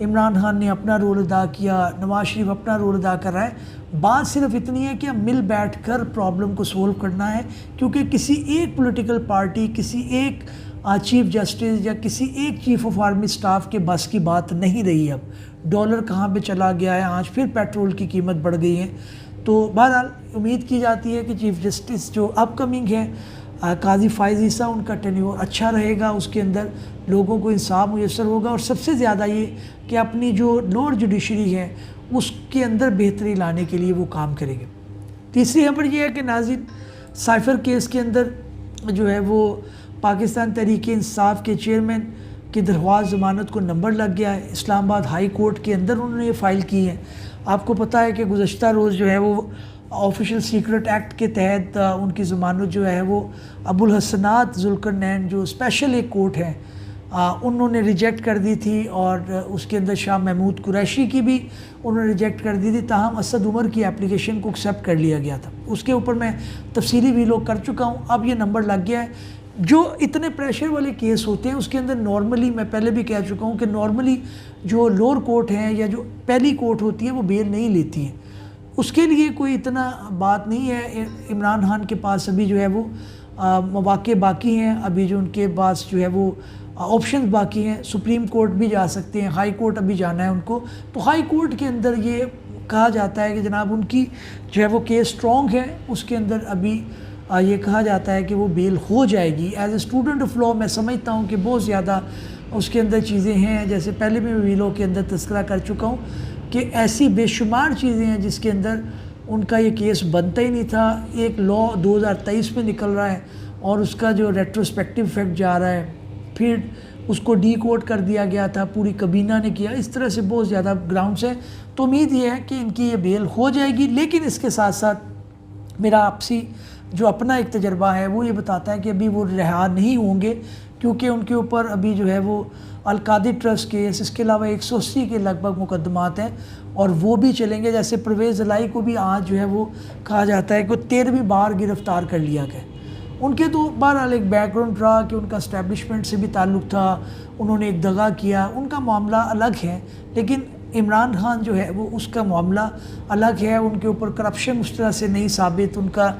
عمران خان نے اپنا رول ادا کیا، نواز شریف اپنا رول ادا کر رہا ہے۔ بات صرف اتنی ہے کہ ہم مل بیٹھ کر پرابلم کو سولو کرنا ہے، کیونکہ کسی ایک پولیٹیکل پارٹی، کسی ایک چیف جسٹس یا کسی ایک چیف آف آرمی سٹاف کے بس کی بات نہیں رہی۔ اب ڈالر کہاں پہ چلا گیا ہے، آج پھر پیٹرول کی قیمت بڑھ گئی ہے۔ تو بہرحال امید کی جاتی ہے کہ چیف جسٹس جو اپ کمنگ ہے قاضی فائز عیسیٰ، ان کا ٹینیور اچھا رہے گا، اس کے اندر لوگوں کو انصاف میسر ہوگا، اور سب سے زیادہ یہ کہ اپنی جو لوور جوڈیشری ہے اس کے اندر بہتری لانے کے لیے وہ کام کریں گے۔ تیسری خبر یہ ہے کہ ناظرین، سائفر کیس کے اندر جو ہے وہ پاکستان تحریک انصاف کے چیئرمین کی درخواست ضمانت کو نمبر لگ گیا ہے۔ اسلام آباد ہائی کورٹ کے اندر انہوں نے یہ فائل کی ہے۔ آپ کو پتہ ہے کہ گزشتہ روز جو ہے وہ آفیشل سیکرٹ ایکٹ کے تحت ان کی ضمانت جو ہے وہ ابوالحسنات ذوالقرنین جو اسپیشل ایک کورٹ ہے انہوں نے ریجیکٹ کر دی تھی، اور اس کے اندر شاہ محمود قریشی کی بھی انہوں نے ریجیکٹ کر دی تھی، تاہم اسد عمر کی اپلیکیشن کو ایکسیپٹ کر لیا گیا تھا۔ اس کے اوپر میں تفصیلی ویڈیو کر چکا ہوں، اب یہ نمبر لگ گیا ہے۔ جو اتنے پریشر والے کیس ہوتے ہیں اس کے اندر نارملی، میں پہلے بھی کہہ چکا ہوں کہ نارملی جو لوور کورٹ ہیں یا جو پہلی کورٹ ہوتی ہے وہ بیل نہیں لیتی ہیں، اس کے لیے کوئی اتنا بات نہیں ہے۔ عمران خان کے پاس ابھی جو ہے وہ مواقع باقی ہیں، ابھی جو ان کے پاس جو ہے وہ آپشنز باقی ہیں۔ سپریم کورٹ بھی جا سکتے ہیں، ہائی کورٹ ابھی جانا ہے ان کو، تو ہائی کورٹ کے اندر یہ کہا جاتا ہے کہ جناب ان کی جو ہے وہ کیس سٹرونگ ہے، اس کے اندر ابھی یہ کہا جاتا ہے کہ وہ بیل ہو جائے گی۔ As a student of law میں سمجھتا ہوں کہ بہت زیادہ اس کے اندر چیزیں ہیں، جیسے پہلے بھی میں ویلو کے اندر تذکرہ کر چکا ہوں کہ ایسی بے شمار چیزیں ہیں جس کے اندر ان کا یہ کیس بنتا ہی نہیں تھا۔ ایک لاء 2023 میں نکل رہا ہے اور اس کا جو ریٹروسپیکٹیو افیکٹ جا رہا ہے، پھر اس کو ڈی کوڈ کر دیا گیا تھا، پوری کابینہ نے کیا، اس طرح سے بہت زیادہ گراؤنڈز ہیں۔ تو امید یہ ہے کہ ان کی یہ بیل ہو جائے گی، لیکن اس کے ساتھ ساتھ میرا آپسی جو اپنا ایک تجربہ ہے وہ یہ بتاتا ہے کہ ابھی وہ رہا نہیں ہوں گے، کیونکہ ان کے اوپر ابھی جو ہے وہ القادی ٹرسٹ کیس، اس کے علاوہ 180 کے لگ بھگ مقدمات ہیں، اور وہ بھی چلیں گے۔ جیسے پرویز الہی کو بھی آج جو ہے وہ کہا جاتا ہے کہ 13ویں بار گرفتار کر لیا گیا۔ ان کے تو بہرحال ایک بیک گراؤنڈ رہا کہ ان کا اسٹیبلشمنٹ سے بھی تعلق تھا، انہوں نے ایک دغا کیا، ان کا معاملہ الگ ہے، لیکن عمران خان جو ہے وہ اس کا معاملہ الگ ہے، ان کے اوپر کرپشن اس طرح سے نہیں ثابت، ان کا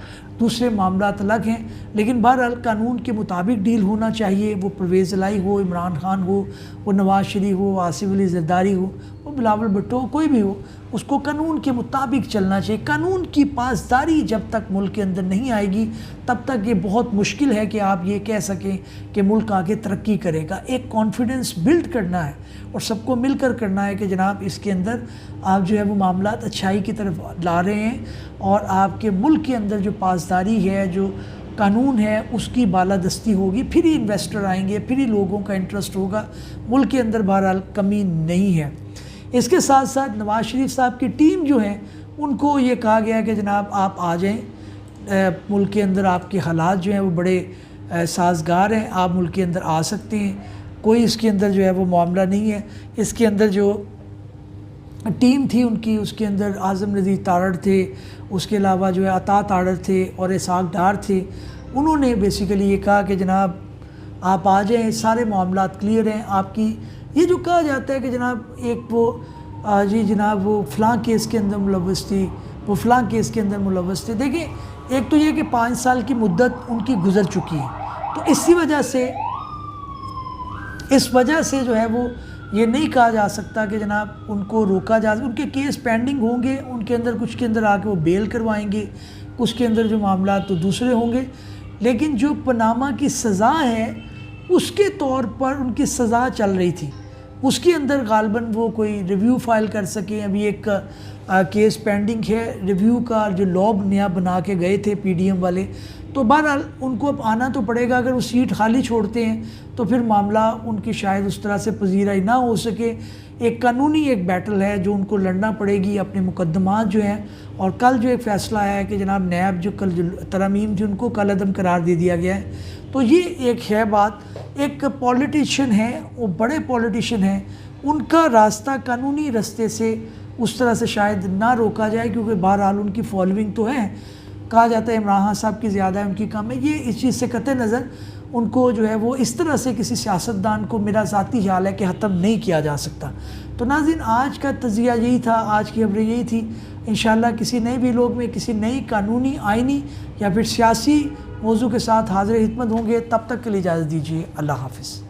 دوسرے معاملات الگ ہیں، لیکن بہرحال قانون کے مطابق ڈیل ہونا چاہیے۔ وہ پرویز الہی ہو، عمران خان ہو، وہ نواز شریف ہو، آصف علی زرداری ہو، وہ بلاول بھٹو ہو، کوئی بھی ہو، اس کو قانون کے مطابق چلنا چاہیے۔ قانون کی پاسداری جب تک ملک کے اندر نہیں آئے گی تب تک یہ بہت مشکل ہے کہ آپ یہ کہہ سکیں کہ ملک آگے ترقی کرے گا۔ ایک کانفیڈنس بلڈ کرنا ہے اور سب کو مل کر کرنا ہے کہ جناب اس کے اندر آپ جو ہے وہ معاملات اچھائی کی طرف لا رہے ہیں، اور آپ کے ملک کے اندر جو پاسداری ہے، جو قانون ہے، اس کی بالادستی ہوگی، پھر ہی انویسٹر آئیں گے، پھر ہی لوگوں کا انٹرسٹ ہوگا۔ ملک کے اندر بہرحال کمی نہیں ہے۔ اس کے ساتھ ساتھ نواز شریف صاحب کی ٹیم جو ہے ان کو یہ کہا گیا کہ جناب آپ آ جائیں، ملک کے اندر آپ کے حالات جو ہیں وہ بڑے سازگار ہیں، آپ ملک کے اندر آ سکتے ہیں، کوئی اس کے اندر جو ہے وہ معاملہ نہیں ہے۔ اس کے اندر جو ٹیم تھی ان کی، اس کے اندر اعظم نذیر تارڑ تھے، اس کے علاوہ جو ہے عطا تارڑ تھے اور اسحاق ڈار تھے، انہوں نے بیسیکلی یہ کہا کہ جناب آپ آ جائیں، سارے معاملات کلیئر ہیں آپ کی۔ یہ جو کہا جاتا ہے کہ جناب ایک وہ جی جناب وہ فلاں کیس کے اندر ملوث تھی، وہ فلاں کیس کے اندر ملوث تھے، دیکھیں ایک تو یہ کہ 5 سال کی مدت ان کی گزر چکی ہے، تو اسی وجہ سے اس وجہ سے جو ہے وہ یہ نہیں کہا جا سکتا کہ جناب ان کو روکا جا سکتا۔ ان کے کیس پینڈنگ ہوں گے، ان کے اندر کچھ کے اندر آ کے وہ بیل کروائیں گے، کچھ کے اندر جو معاملات تو دوسرے ہوں گے، لیکن جو پاناما کی سزا ہے اس کے طور پر ان کی سزا چل رہی تھی، اس کے اندر غالباً وہ کوئی ریویو فائل کر سکیں۔ ابھی ایک کیس پینڈنگ ہے ریویو کا، جو لاب نیا بنا کے گئے تھے پی ڈی ایم والے، تو بہرحال ان کو اب آنا تو پڑے گا۔ اگر وہ سیٹ خالی چھوڑتے ہیں تو پھر معاملہ ان کی شاید اس طرح سے پذیرائی نہ ہو سکے۔ ایک قانونی ایک بیٹل ہے جو ان کو لڑنا پڑے گی، اپنے مقدمات جو ہیں، اور کل جو ایک فیصلہ آیا ہے کہ جناب نیب جو کل ترامیم جن کو کل عدم قرار دے دیا گیا ہے، تو یہ ایک ہے بات۔ ایک پولیٹیشین ہے، وہ بڑے پولیٹیشین ہیں، ان کا راستہ قانونی راستے سے اس طرح سے شاید نہ روکا جائے، کیونکہ بہرحال ان کی فالوئنگ تو ہے، کہا جاتا ہے عمران خان صاحب کی زیادہ ہے ان کی کم ہے، یہ اس چیز سے قطع نظر ان کو جو ہے وہ اس طرح سے کسی سیاستدان کو میرا ذاتی خیال ہے کہ ختم نہیں کیا جا سکتا۔ تو ناظرین آج کا تجزیہ یہی تھا، آج کی خبریں یہی تھی۔ انشاءاللہ کسی نئے ویلاگ میں کسی نئی قانونی، آئینی یا پھر سیاسی موضوع کے ساتھ حاضر خدمت ہوں گے۔ تب تک کے لیے اجازت دیجیے، اللہ حافظ۔